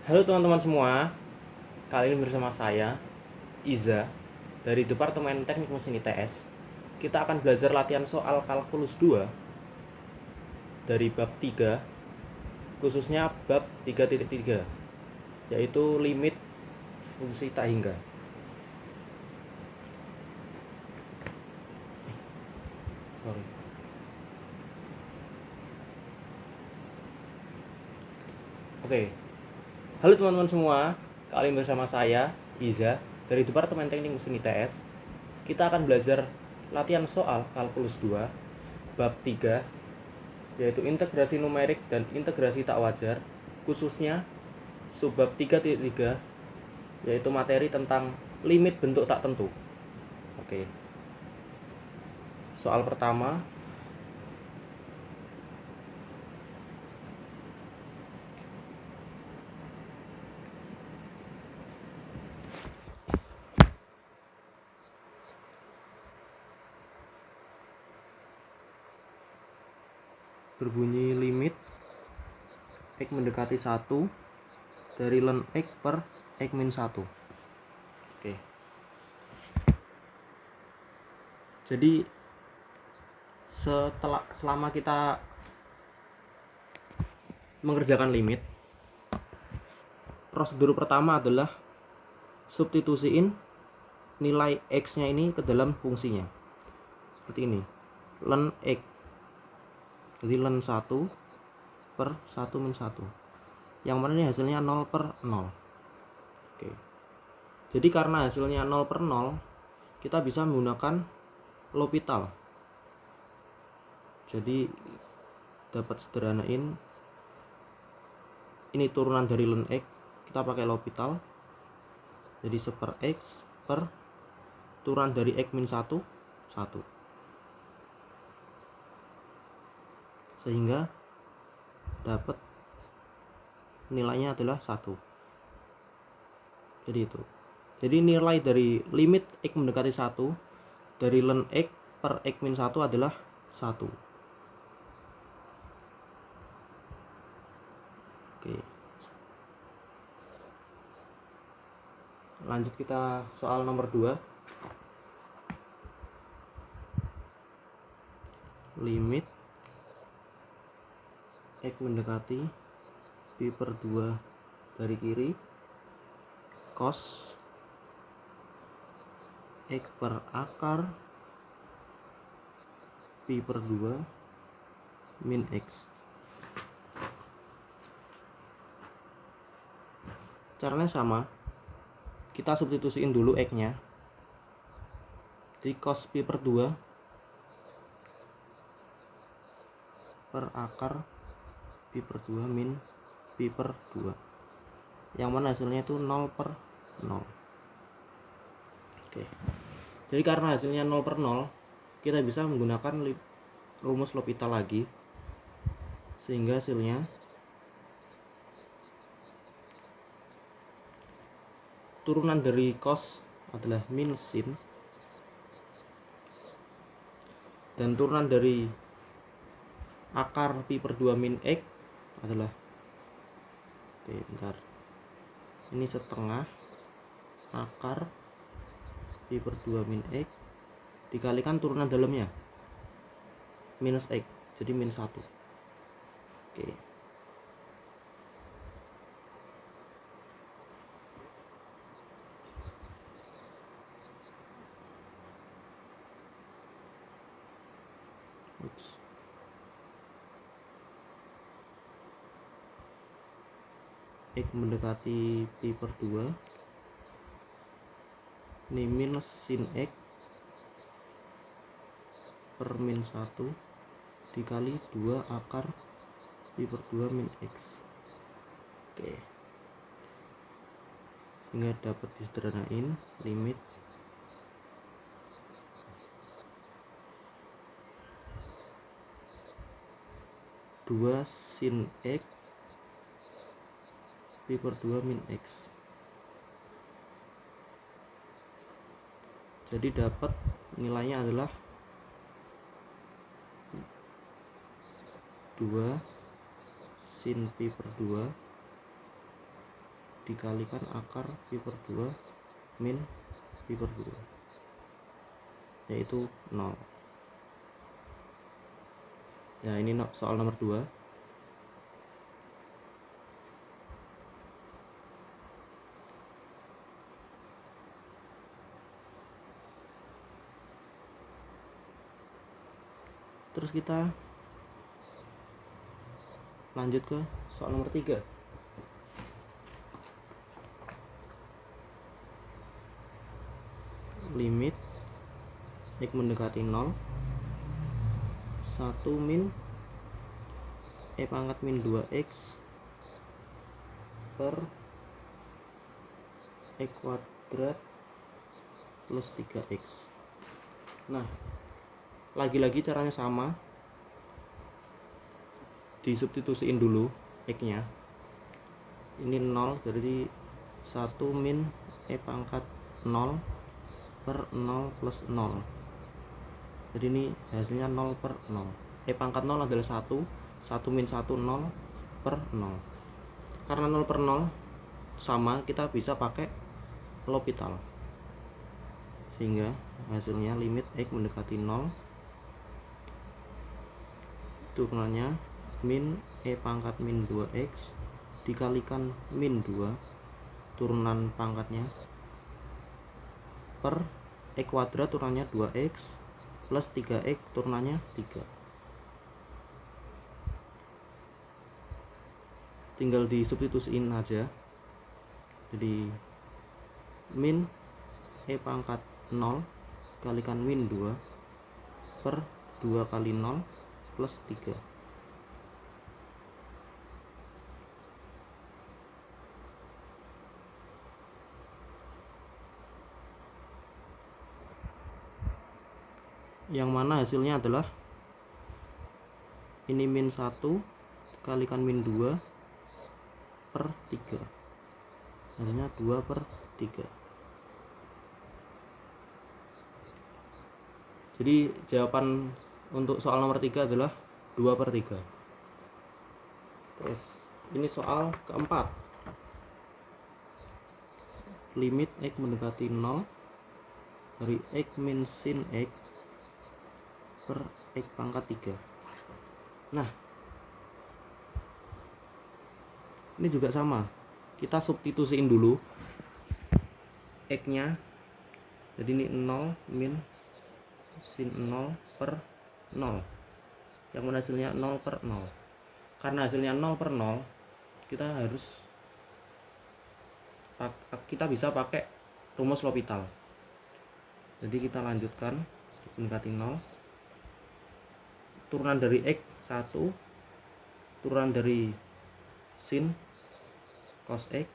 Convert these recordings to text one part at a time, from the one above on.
Halo teman-teman semua, kali ini bersama saya, Iza, dari Departemen Teknik Mesin ITS. Kita akan belajar latihan soal kalkulus 2 dari bab 3, khususnya bab 3.3, yaitu limit fungsi tak hingga. Sorry. Oke. Halo teman-teman semua, kali ini bersama saya, Iza, dari Departemen Teknik Mesin ITS. Kita akan belajar latihan soal kalkulus 2, bab 3, yaitu integrasi numerik dan integrasi tak wajar, khususnya subbab 3.3, yaitu materi tentang limit bentuk tak tentu. Oke. Soal pertama, berbunyi limit x mendekati 1 dari ln x per x min 1. Oke. Jadi selama kita mengerjakan limit, prosedur pertama adalah substitusiin nilai x-nya ini ke dalam fungsinya. Seperti ini. Ln x. Jadi ln 1 per 1 min 1. Yang mana ini hasilnya 0 per 0. Oke. Jadi karena hasilnya 0 per 0, kita bisa menggunakan L'Hopital. Jadi dapat sederhanain, ini turunan dari ln x, kita pakai L'Hopital. Jadi 1 per x per turunan dari x min 1, 1. Sehingga dapat nilainya adalah 1. Jadi itu. Jadi nilai dari limit x mendekati 1 dari ln x per x min 1 adalah 1. Oke. Lanjut kita soal nomor 2. Limit x mendekati pi per 2 dari kiri cos x per akar pi per 2 min x. Caranya sama, kita substitusiin dulu x nya. Jadi cos pi per 2 per akar pi per 2 min pi per 2, yang mana hasilnya itu 0 per 0. Oke. Jadi karena hasilnya 0 per 0, kita bisa menggunakan rumus L'Hopital lagi, sehingga hasilnya turunan dari cos adalah min sin, dan turunan dari akar pi per 2 min x adalah, oke, bentar, ini setengah akar pi per 2 min x dikalikan turunan dalamnya minus x, jadi min 1. Oke. X mendekati pi per 2, ini minus sin x per min 1 dikali 2 akar pi per 2 min x. Oke. Sehingga dapat disederhanain limit dua sin x pi per 2 min x. Jadi dapat nilainya adalah 2 sin pi per 2 dikalikan akar pi per 2 min pi per 2, yaitu 0. Nah, ini soal nomor 2. Terus kita lanjut ke soal nomor 3. Limit x mendekati 0 1 min e pangkat min 2x per x kuadrat plus 3x. Nah, lagi-lagi caranya sama, disubstitusiin dulu x nya. Ini 0, jadi 1 min e pangkat 0 per 0 plus 0. Jadi ini hasilnya 0 per 0. E pangkat 0 adalah 1 min 1 0 per 0. Karena 0 per 0 sama, kita bisa pakai L'Hopital, sehingga hasilnya limit x mendekati 0 turunannya min e pangkat min 2x dikalikan min 2 turunan pangkatnya per x kuadrat turunannya 2x plus 3x turunannya 3. Tinggal disubstitusiin aja. Jadi min e pangkat 0 kalikan min 2 per 2 kali 0 plus 3. Yang mana hasilnya adalah ini min 1 kalikan min 2 per 3. Hasilnya 2 per 3. Jadi jawaban untuk soal nomor 3 adalah 2 per 3. Terus ini soal keempat. Limit x mendekati 0 dari x min sin x per x pangkat 3. Nah, ini juga sama, kita substitusiin dulu x nya. Jadi ini 0 min sin 0 per 0, yang mana hasilnya 0 per 0. Karena hasilnya 0 per 0, kita bisa pakai rumus L'Hopital. Jadi kita lanjutkan x mendekati 0, turunan dari x 1, turunan dari sin cos x,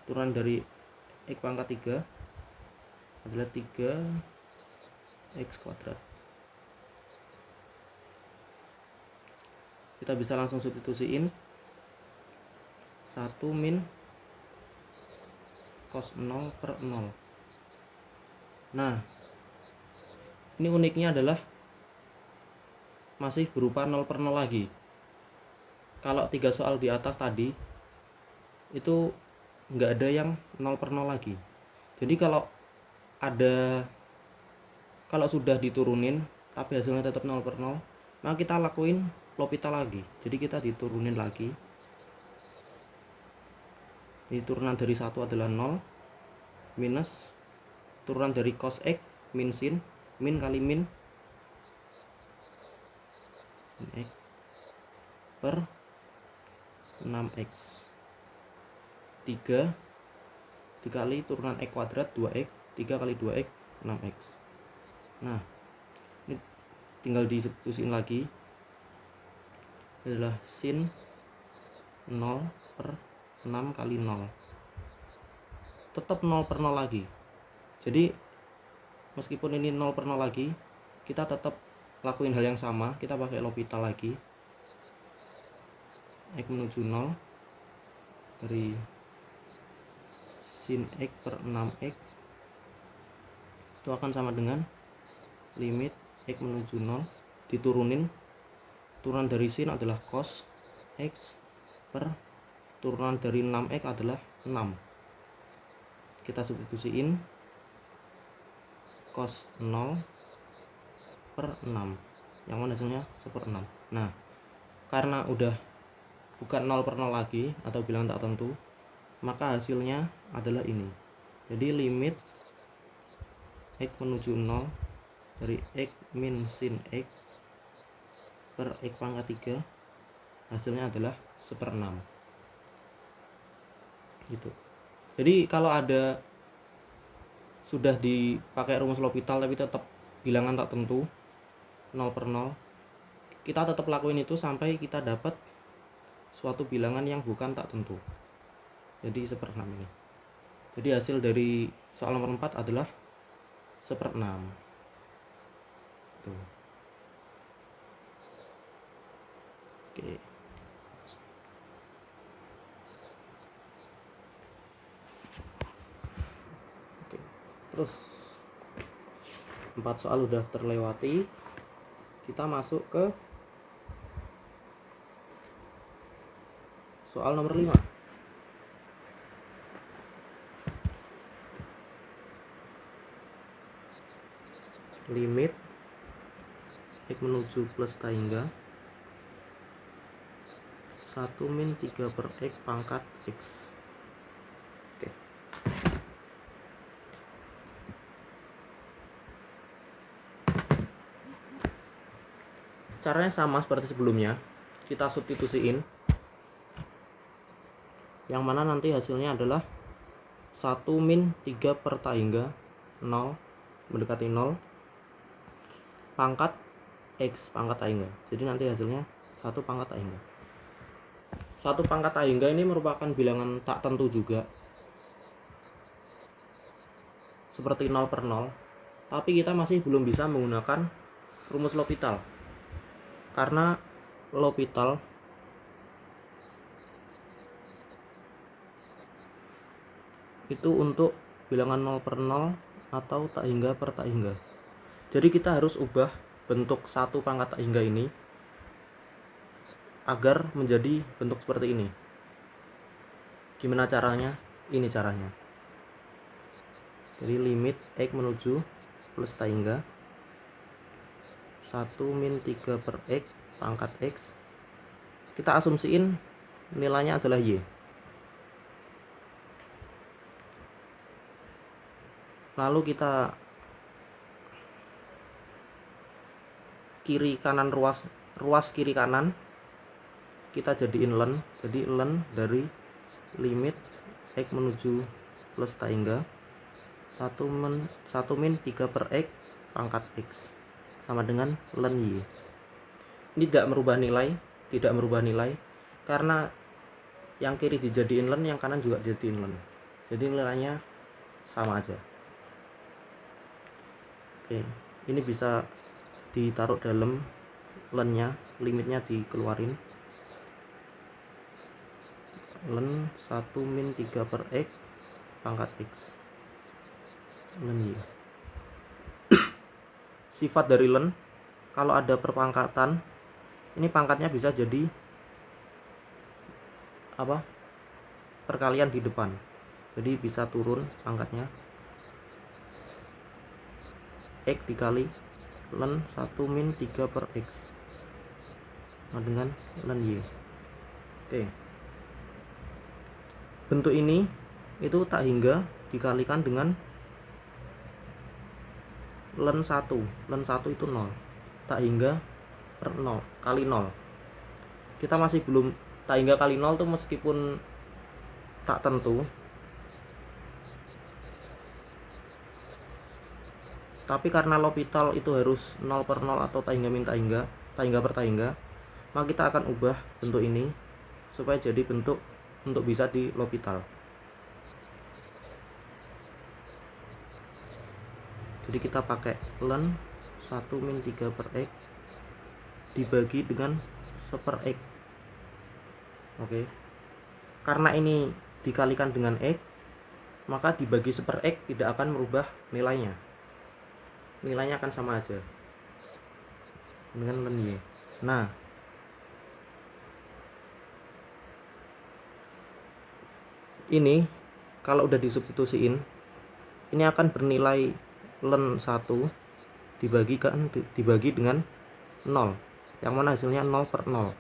turunan dari x pangkat 3 adalah 3x kuadrat. Kita bisa langsung substitusiin 1 min cos 0 per 0. Nah, ini uniknya adalah masih berupa 0 per 0 lagi. Kalau 3 soal di atas tadi itu nggak ada yang 0 per 0 lagi. Jadi kalau sudah diturunin tapi hasilnya tetap 0 per 0, maka kita lakuin L'Hopital lagi. Jadi kita diturunin lagi. Ini turunan dari 1 adalah 0 minus turunan dari cos x min sin, min kali min sin x per 6x 3 dikali turunan x kuadrat 2x, 3 kali 2x 6x. Nah, ini tinggal disubstitusiin lagi. Ini adalah sin 0 per 6 kali 0, tetap 0 per 0 lagi. Jadi meskipun ini 0 per 0 lagi, kita tetap lakuin hal yang sama, kita pakai L'Hopital lagi. X menuju 0 dari sin x per 6x itu akan sama dengan limit x menuju 0 diturunin, turunan dari sin adalah cos x per turunan dari 6x adalah 6. Kita substitusiin cos 0 per 6, yang mana hasilnya 1/6. Nah, karena udah bukan 0 per 0 lagi atau bilangan tak tentu, maka hasilnya adalah ini. Jadi limit x menuju 0 dari x min sin x per x pangkat 3, hasilnya adalah 1/6 gitu. Jadi kalau ada sudah dipakai rumus L'Hopital tapi tetap bilangan tak tentu 0 per 0, kita tetap lakuin itu sampai kita dapat suatu bilangan yang bukan tak tentu. Jadi 1/6 ini. Jadi hasil dari soal nomor 4 adalah 1/6. Tuh. Oke. Oke. Terus 4 soal udah terlewati. Kita masuk ke soal nomor 5. Limit x menuju plus tak hingga 1 min 3 per x pangkat x. Oke. Caranya sama seperti sebelumnya, kita substitusiin, yang mana nanti hasilnya adalah 1 min 3 per tak hingga 0 mendekati 0 pangkat x pangkat tak hingga. Jadi nanti hasilnya 1 pangkat tak hingga. 1 pangkat tak hingga ini merupakan bilangan tak tentu juga, seperti 0 per 0, tapi kita masih belum bisa menggunakan rumus L'Hopital, karena L'Hopital itu untuk bilangan 0 per 0 atau tak hingga per tak hingga. Jadi kita harus ubah bentuk 1 pangkat tak hingga ini agar menjadi bentuk seperti ini. Gimana caranya? Ini caranya. Jadi limit x menuju plus tak hingga 1 min 3 per x pangkat x, kita asumsiin nilainya adalah y. Lalu kita kiri kanan ruas kiri kanan kita jadiin len. Jadi len dari limit x menuju plus tak hingga 1 min 3 per x pangkat x sama dengan len y. Ini tidak merubah nilai karena yang kiri dijadiin len, yang kanan juga dijadiin len. Jadi nilainya sama aja. Oke, ini bisa ditaruh dalam lennya, limitnya dikeluarin. Len 1 min 3 per x pangkat x len y. Sifat dari len, kalau ada perpangkatan, ini pangkatnya bisa jadi apa? Perkalian di depan. Jadi bisa turun pangkatnya. X dikali len 1 min 3 per x sama dengan len y. Oke. Bentuk ini itu tak hingga dikalikan dengan len 1. Len 1 itu 0. Tak hingga per 0 kali 0. Kita masih belum, tak hingga kali 0 tuh meskipun tak tentu, tapi karena L'Hopital itu harus 0 per 0 atau tak hingga min tak hingga per tak hingga, maka kita akan ubah bentuk ini supaya jadi bentuk untuk bisa di L'Hopital. Jadi kita pakai len 1 min 3 per x dibagi dengan 1 per x. Oke. Karena ini dikalikan dengan x, maka dibagi 1 per x tidak akan merubah nilainya. Nilainya akan sama aja dengan len y. Nah, ini kalau udah disubstitusiin, ini akan bernilai len 1 dibagi dengan 0, yang mana hasilnya 0/0.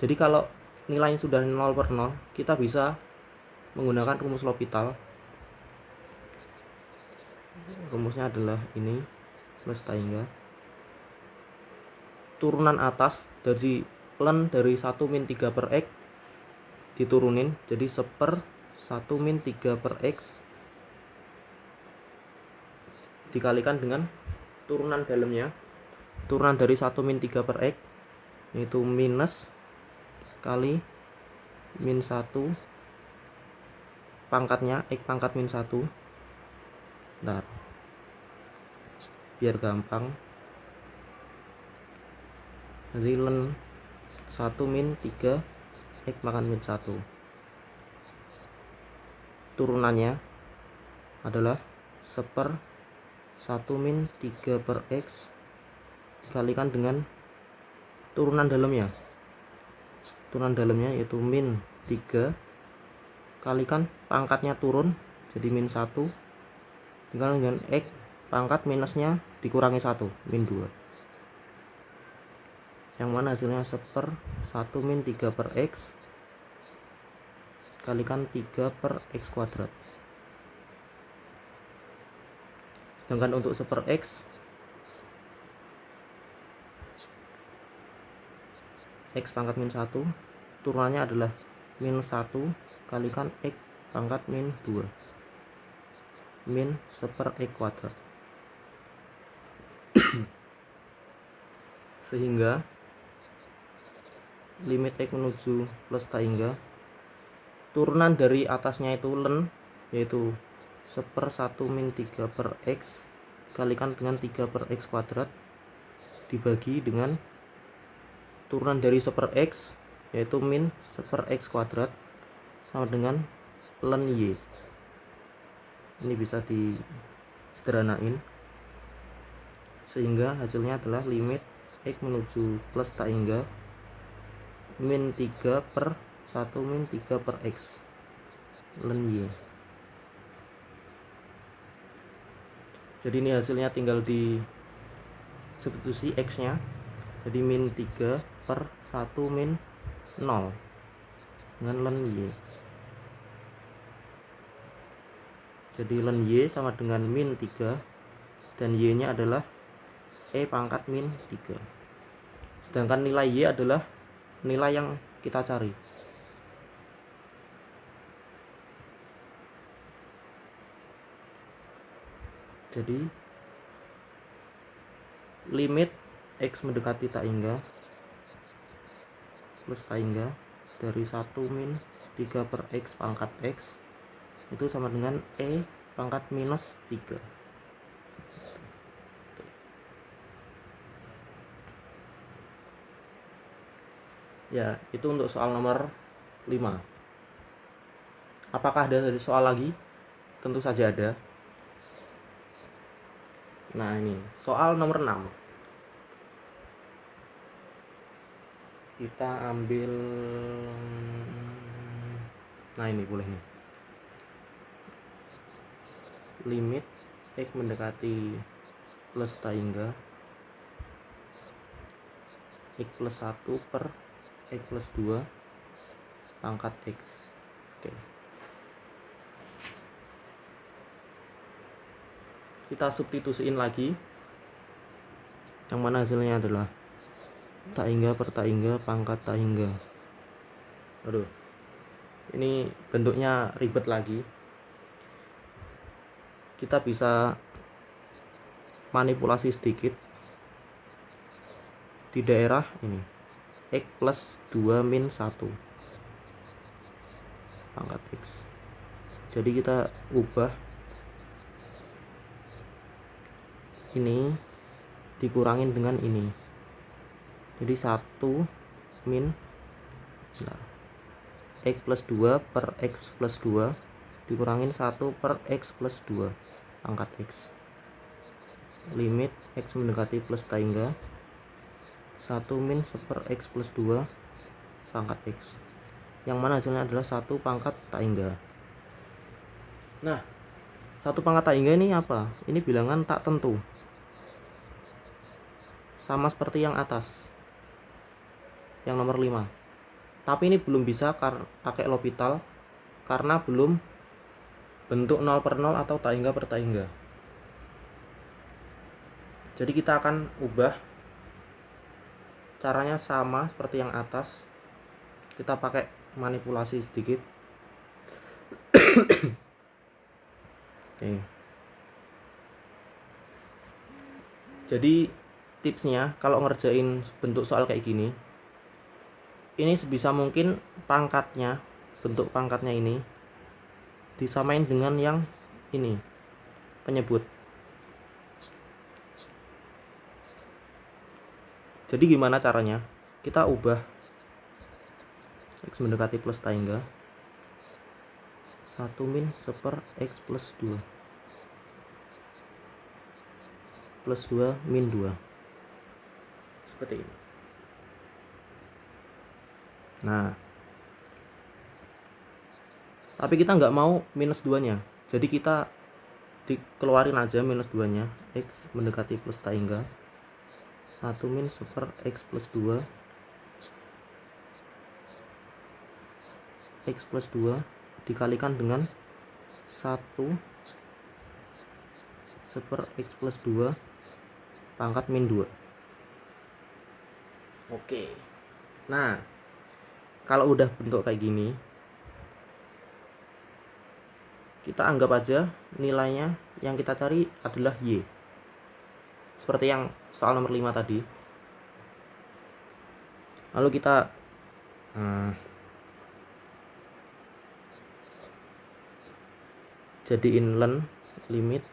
Jadi kalau nilainya sudah 0/0, kita bisa menggunakan rumus L'Hopital. Rumusnya adalah ini, plus tangga turunan atas dari len dari 1 min 3 per X diturunin jadi 1/1 min 3 per X dikalikan dengan turunan dalamnya. Turunan dari 1 min 3 per X yaitu minus kali min 1 pangkatnya X pangkat min 1. Bentar, biar gampang. Jadi len 1 min 3 X pangkat min 1 turunannya adalah 1/1 min 3 per X dikalikan dengan turunan dalamnya. Turunan dalamnya yaitu min 3 kalikan pangkatnya turun jadi min 1 dikalikan dengan X pangkat minusnya dikurangi 1 min 2, yang mana hasilnya 1/1 min 3 per X kalikan 3 per X kuadrat. Sedangkan untuk 1/X, X pangkat min 1 turunannya adalah min 1 kalikan X pangkat min 2 min 1/X kuadrat. Sehingga limit X menuju plus tangga turunan dari atasnya itu len yaitu 1/1 min 3 per X kalikan dengan 3 per X kuadrat dibagi dengan turunan dari 1/X yaitu min 1/X kuadrat sama dengan len Y. Ini bisa disederhanain sehingga hasilnya adalah limit X menuju plus tangga min 3/1 min 3 per X len Y. Jadi ini hasilnya tinggal di substitusi X nya jadi min 3/1 min 0 dengan len Y. Jadi len Y sama dengan min 3 dan Y nya adalah E pangkat min 3. Sedangkan nilai Y adalah nilai yang kita cari. Jadi limit X mendekati tangga plus tangga dari 1 min 3 per X pangkat X itu sama dengan E pangkat minus 3. Ya, itu untuk soal nomor 5. Apakah ada soal lagi? Tentu saja ada. Nah, ini soal nomor 6. Kita ambil, nah ini boleh nih, limit X mendekati plus tangga X plus 1 per X plus 2 pangkat X. Oke. Kita substitusiin lagi, yang mana hasilnya adalah tangga per tangga pangkat tangga. Aduh, ini bentuknya ribet lagi. Kita bisa manipulasi sedikit di daerah ini X plus 2 min 1 pangkat X. Jadi kita ubah ini dikurangin dengan ini, jadi 1 min X plus 2 per X plus 2 dikurangin 1 per X plus 2 pangkat X. Limit X mendekati plus tangga 1 min 1 per X plus 2 pangkat X, yang mana hasilnya adalah 1 pangkat tangga. Nah, satu pangkat tak hingga ini apa? Ini bilangan tak tentu, sama seperti yang atas, yang nomor 5. Tapi ini belum bisa pakai L'Hopital karena belum bentuk 0 per 0 atau tak hingga per tak hingga. Jadi kita akan ubah caranya sama seperti yang atas. Kita pakai manipulasi sedikit. Oke. Jadi tipsnya kalau ngerjain bentuk soal kayak gini, ini sebisa mungkin pangkatnya, bentuk pangkatnya ini disamain dengan yang ini, penyebut. Jadi gimana caranya? Kita ubah X mendekati plus tak hingga 1 min seper X plus 2 plus 2 min 2 seperti ini. Nah, tapi kita nggak mau minus 2 nya, jadi kita dikeluarin aja minus 2 nya. X mendekati plus tak hingga 1 min seper X plus 2 X plus 2 dikalikan dengan 1 seper X plus 2 pangkat min 2. Oke. Nah, kalau udah bentuk kayak gini, kita anggap aja nilainya yang kita cari adalah Y, seperti yang soal nomor 5 tadi. Lalu kita jadiin len limit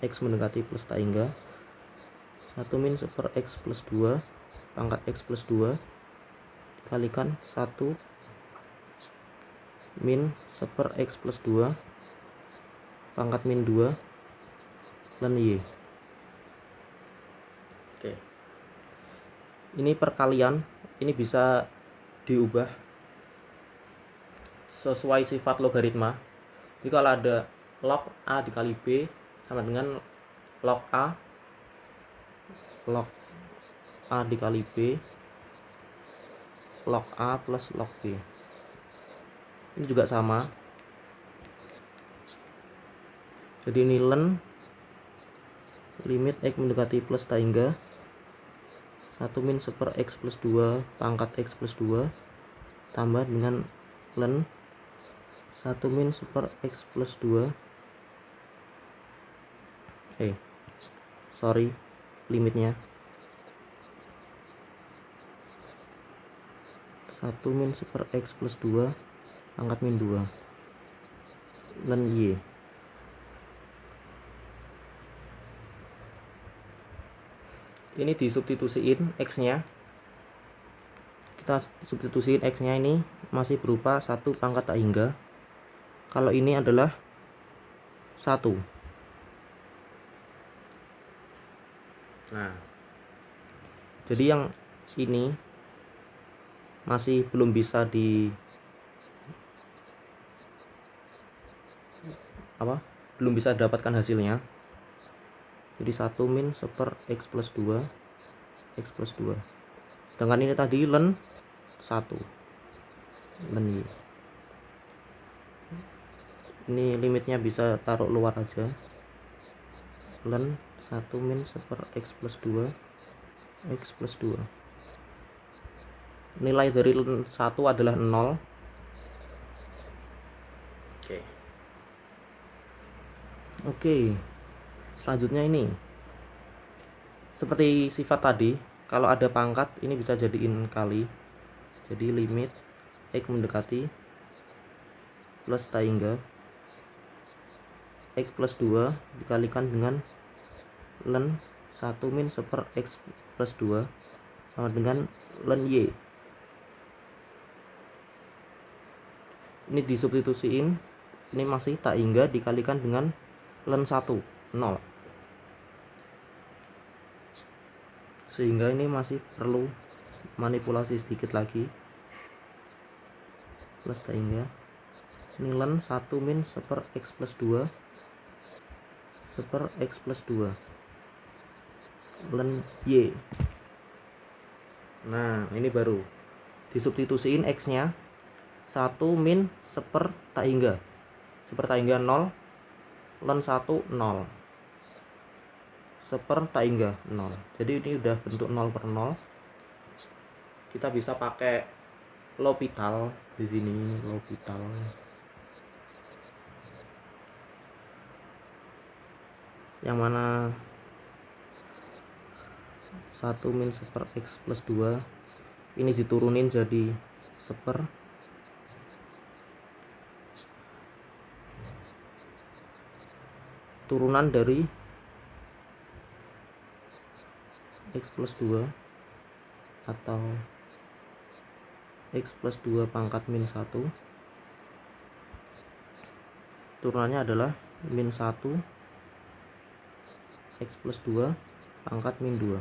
X mendekati plus tak hingga 1 min seper X plus 2 pangkat X plus 2 dikalikan 1 min seper X plus 2 pangkat min 2 len Y. Oke. Ini perkalian, ini bisa diubah sesuai sifat logaritma. Jadi kalau ada log A dikali B sama dengan log A dikali B log A plus log B. Ini juga sama. Jadi ini len limit X mendekati plus tak hingga 1 min seper X plus 2 pangkat X plus 2 tambah dengan len 1 min seper X plus 2 limitnya 1 min seper X plus 2 pangkat min 2 len Y. Ini disubstitusiin X nya, kita substitusiin X nya ini masih berupa 1 pangkat tak hingga. Kalau ini adalah 1. Nah, jadi yang ini masih belum bisa belum bisa dapatkan hasilnya. Jadi 1 min seper X plus 2 X plus 2. Sedangkan ini tadi len 1 len Y. Ini limitnya bisa taruh luar aja. Len 1 min seper X plus 2 X plus 2. Nilai dari len 1 adalah 0. Oke. Selanjutnya ini seperti sifat tadi, kalau ada pangkat ini bisa jadiin kali. Jadi limit X mendekati plus tak hingga X plus 2 dikalikan dengan len 1 min seper X plus 2 sama dengan len Y. Ini disubstitusiin, ini masih tak hingga dikalikan dengan len 1 0, sehingga ini masih perlu manipulasi sedikit lagi. Plus tak hingga ini len 1 min 1 x plus 2 1 x plus 2 len y. Nah ini baru disubstitusiin x nya 1 min 1 tak hingga 0 len 1 0 1 tak hingga 0. Jadi ini udah bentuk 0 per 0. Kita bisa pakai L'Hopital di sini, L'Hopital. Yang mana 1 min 1 x plus 2 ini diturunin jadi 1 turunan dari x plus 2 atau x plus 2 pangkat min 1, turunannya adalah min 1 x plus 2 pangkat min 2.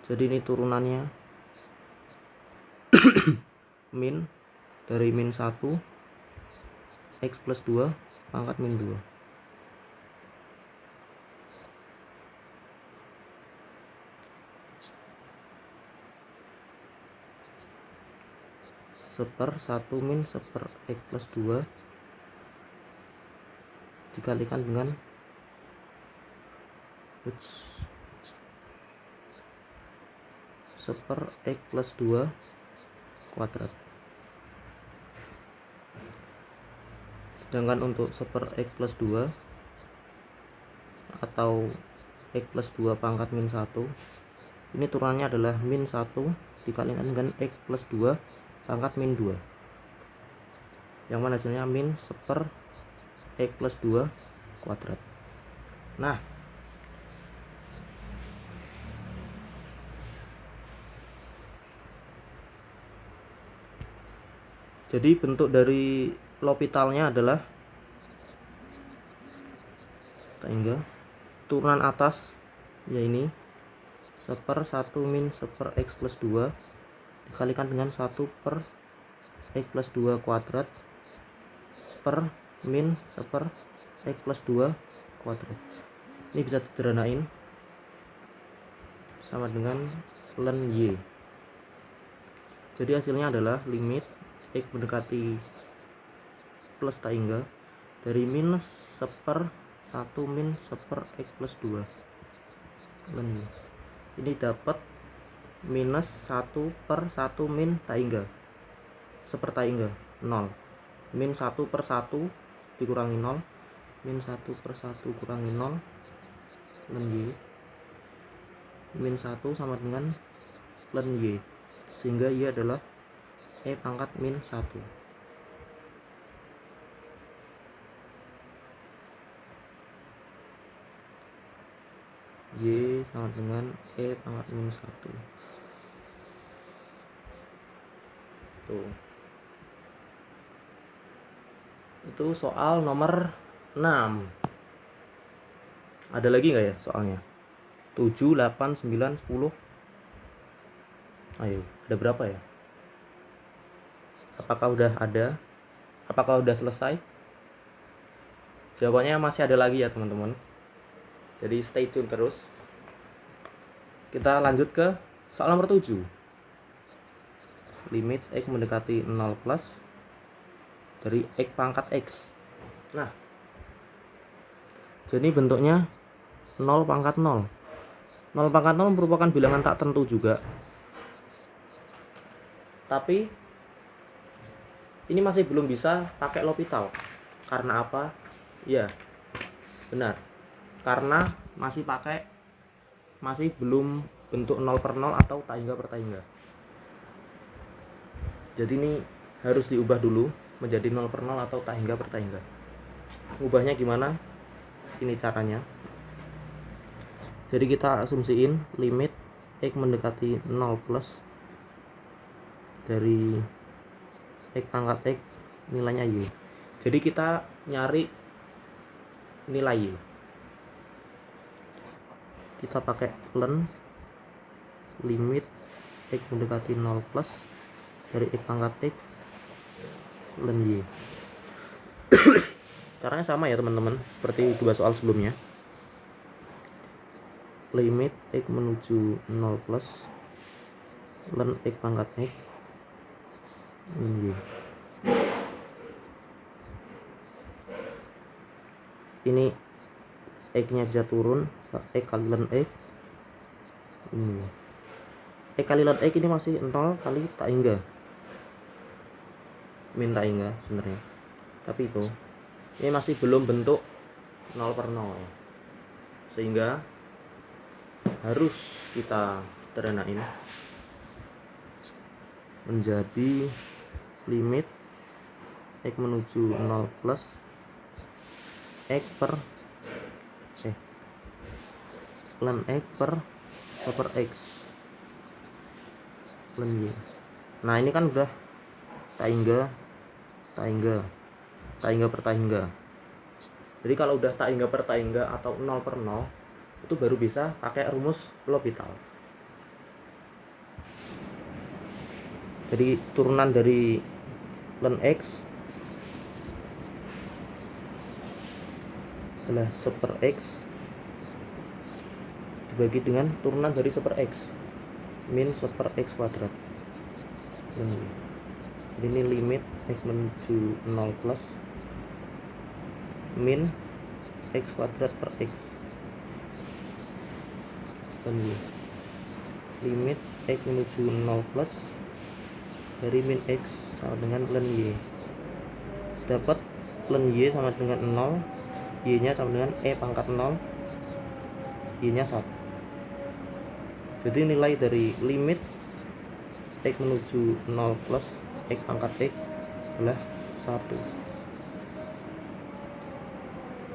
Jadi ini turunannya min dari min 1 x plus 2 pangkat min 2. Seper 1 min 1 x plus 2 dikalikan dengan seper x plus 2 kuadrat. Sedangkan untuk seper x plus 2 atau x plus 2 pangkat min 1, ini turunannya adalah min 1 dikalikan dengan x plus 2 pangkat min 2, yang mana hasilnya min seper x plus 2 kuadrat. Nah jadi bentuk dari L'Hopitalnya adalah hingga turunan atas ya ini seper 1 min 1 x plus 2 dikalikan dengan 1 per x plus 2 kuadrat per min 1 x plus 2 kuadrat. Ini bisa disederhanain sama dengan len y. Jadi hasilnya adalah limit x mendekati plus tak hingga dari minus 1 min 1 x plus 2 len y. Ini dapat minus 1 per 1 min tak hingga 1 tak hingga 0, min 1 per 1 dikurangi 0, min 1 per 1 kurangi 0 len y, min 1 sama dengan len y, sehingga y adalah e pangkat min 1. Y sama dengan e pangkat min 1. Tuh. Itu soal nomor 6. Ada lagi nggak ya soalnya? 7, 8, 9, 10. Ayo, ada berapa ya? Apakah udah ada? Apakah udah selesai? Jawabannya masih ada lagi ya teman-teman. Jadi stay tune terus. Kita lanjut ke soal nomor 7. Limit x mendekati 0 plus dari x pangkat x. Nah, jadi bentuknya 0 pangkat 0. 0 pangkat 0 merupakan bilangan tak tentu juga. Tapi ini masih belum bisa pakai L'Hopital. Karena apa? Ya, benar. Karena masih belum bentuk 0 per 0 atau tak hingga per tak hingga. Jadi ini harus diubah dulu menjadi 0 per 0 atau tak hingga per tak hingga. Ubahnya gimana? Ini caranya. Jadi kita asumsiin limit x mendekati 0 plus dari x pangkat x nilainya y. Jadi kita nyari nilai y. Kita pakai len limit x mendekati 0 plus dari x pangkat x ln Y. Caranya sama ya teman-teman, seperti dua soal sebelumnya. Limit X menuju 0 plus ln X pangkat X ln Y. Ini X nya bisa turun, X kali ln X ini. X kali ln X ini masih 0 kali tak hingga min tak hingga sebenarnya, tapi itu ini masih belum bentuk 0 per 0, sehingga harus kita sederhanain menjadi limit X menuju 0 plus X per ln X per super X ln Y. Nah ini kan udah tak hingga per tak hingga. Jadi kalau udah tak hingga per tak hingga atau 0 per 0 itu baru bisa pakai rumus L'Hopital. Jadi turunan dari ln X adalah super X dibagi dengan turunan dari super X min super X kuadrat. Ini limit X menuju 0 plus min X kuadrat per X dan limit X menuju 0 plus dari min X sama dengan ln Y. Dapat ln Y sama dengan 0, Y nya sama dengan E pangkat 0, Y nya 1. Jadi nilai dari limit X menuju 0 plus X pangkat X adalah 1.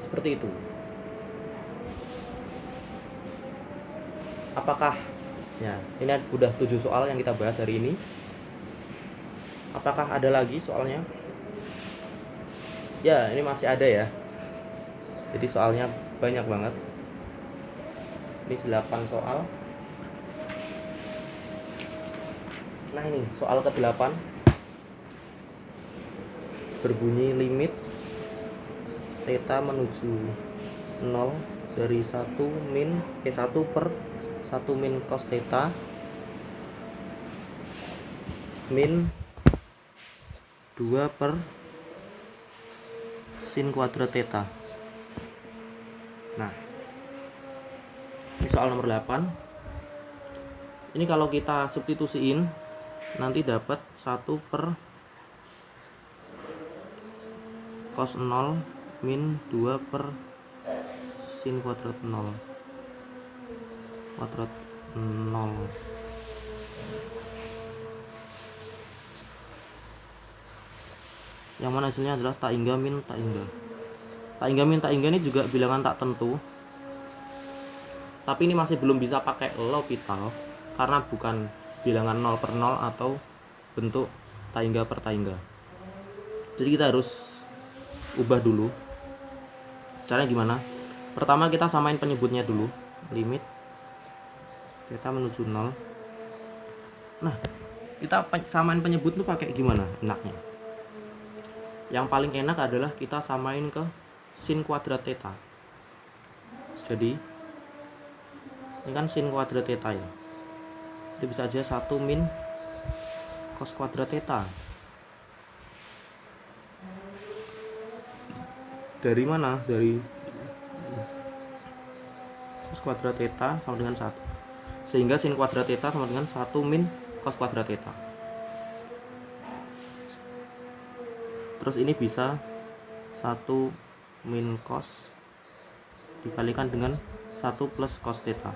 Seperti itu. Apakah ya, ini udah 7 soal yang kita bahas hari ini. Apakah ada lagi soalnya? Ya, ini masih ada ya. Jadi soalnya banyak banget. Ini 8 soal. Nah ini soal ke-8 berbunyi limit theta menuju 0 dari 1 per 1 min cos theta min 2 per sin kuadrat theta. Nah ini soal nomor 8. Ini kalau kita substitusiin nanti dapat 1 per cos 0 min 2 per sin kuadrat 0 kuadrat 0. Yang mana hasilnya adalah tak hingga min tak hingga. Tak hingga min tak hingga ini juga bilangan tak tentu, tapi ini masih belum bisa pakai L'Hopital karena bukan bilangan 0 per 0 atau bentuk tak hingga per tak hingga. Jadi kita harus ubah dulu. Caranya gimana? Pertama kita samain penyebutnya dulu. Limit theta menuju 0. Nah kita samain penyebut tuh pakai gimana enaknya? Yang paling enak adalah kita samain ke sin kuadrat theta. Jadi ini kan sin kuadrat theta ya, jadi bisa aja 1 min cos kuadrat theta. Dari mana? Dari cos kuadrat theta sama dengan 1, sehingga sin kuadrat theta sama dengan 1 min cos kuadrat theta. Terus ini bisa 1 min cos dikalikan dengan 1 plus cos theta.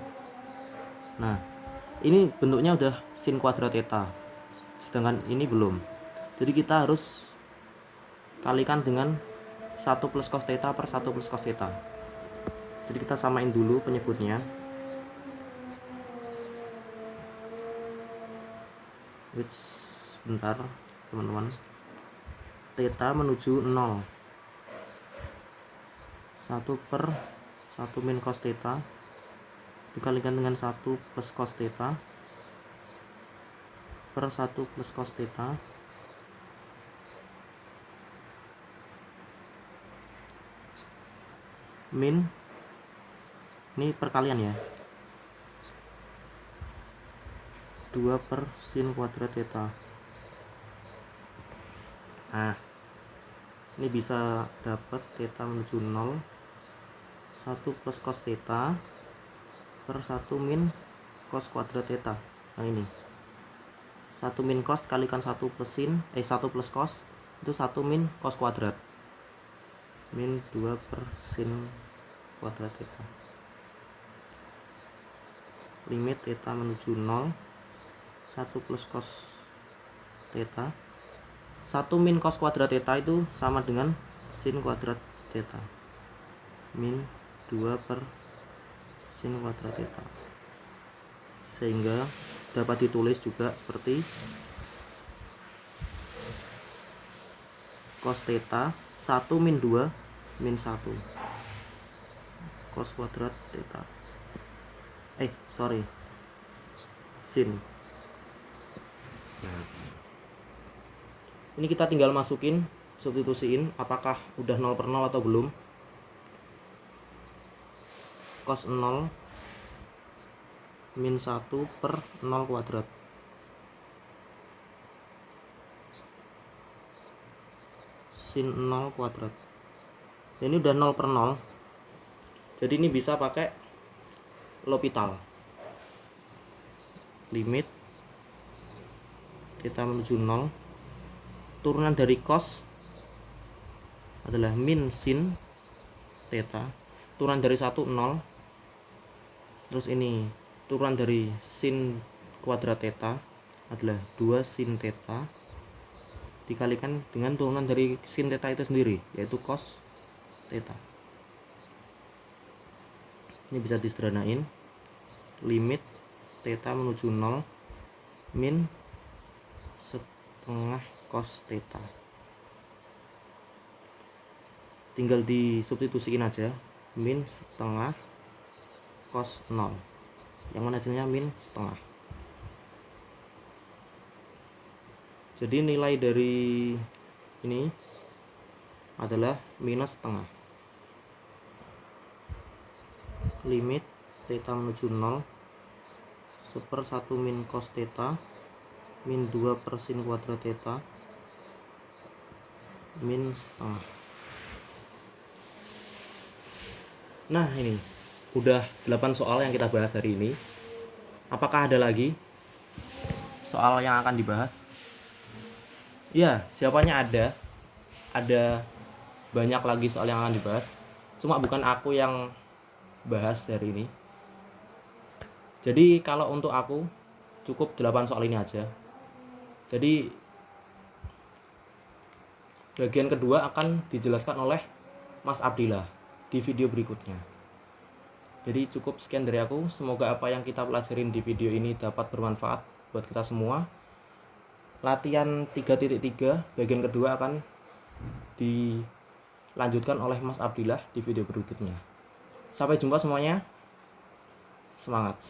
Nah ini bentuknya udah sin kuadrat theta, sedangkan ini belum. Jadi kita harus kalikan dengan 1 plus cos theta per 1 plus cos theta. Jadi kita samain dulu penyebutnya. Bentar teman-teman. Theta menuju 0, 1 per 1 min cos theta dikalikan dengan 1 plus cos theta per 1 plus cos theta min, ini perkalian ya, 2 per sin kuadrat theta. Nah, ini bisa dapat theta menuju 0, 1 plus cos theta per 1 min cos kuadrat theta. Nah ini 1 min cos kalikan 1 plus sin, 1 plus cos itu 1 min cos kuadrat, min 2 per sin kuadrat theta. Limit theta menuju 0, 1 plus cos theta, 1 min cos kuadrat theta itu sama dengan sin kuadrat theta, min 2 per sin kuadrat theta. Sehingga dapat ditulis juga seperti cos theta 1 min 2 min 1 cos kuadrat theta. Sin. Nah, ini kita tinggal masukin, substitusiin apakah udah 0 per 0 atau belum. Cos 0 min 1 per 0 kuadrat. Sin 0 kuadrat. Ini udah 0 per 0. Jadi ini bisa pakai L'Hopital. Limit kita menuju 0, turunan dari cos adalah min sin theta, turunan dari 1 0, terus ini turunan dari sin kuadrat theta adalah 2 sin theta dikalikan dengan turunan dari sin theta itu sendiri, yaitu cos theta. Ini bisa disederhanain, limit theta menuju 0 min setengah cos theta. Tinggal disubstitusiin aja, min setengah cos 0, yang mana hasilnya min setengah. Jadi nilai dari ini adalah minus setengah. Limit theta menuju 0, 1/1 min cos theta min 2 per sin kuadrat theta min setengah. Nah, ini udah 8 soal yang kita bahas hari ini. Apakah ada lagi soal yang akan dibahas? Ya, siapanya ada. Ada banyak lagi soal yang akan dibahas. Cuma bukan aku yang bahas hari ini. Jadi kalau untuk aku cukup 8 soal ini aja. Jadi bagian kedua akan dijelaskan oleh Mas Abdillah di video berikutnya. Jadi cukup sekian dari aku. Semoga apa yang kita pelajarin di video ini dapat bermanfaat buat kita semua. Latihan 3.3 bagian kedua akan dilanjutkan oleh Mas Abdillah di video berikutnya. Sampai jumpa semuanya. Semangat.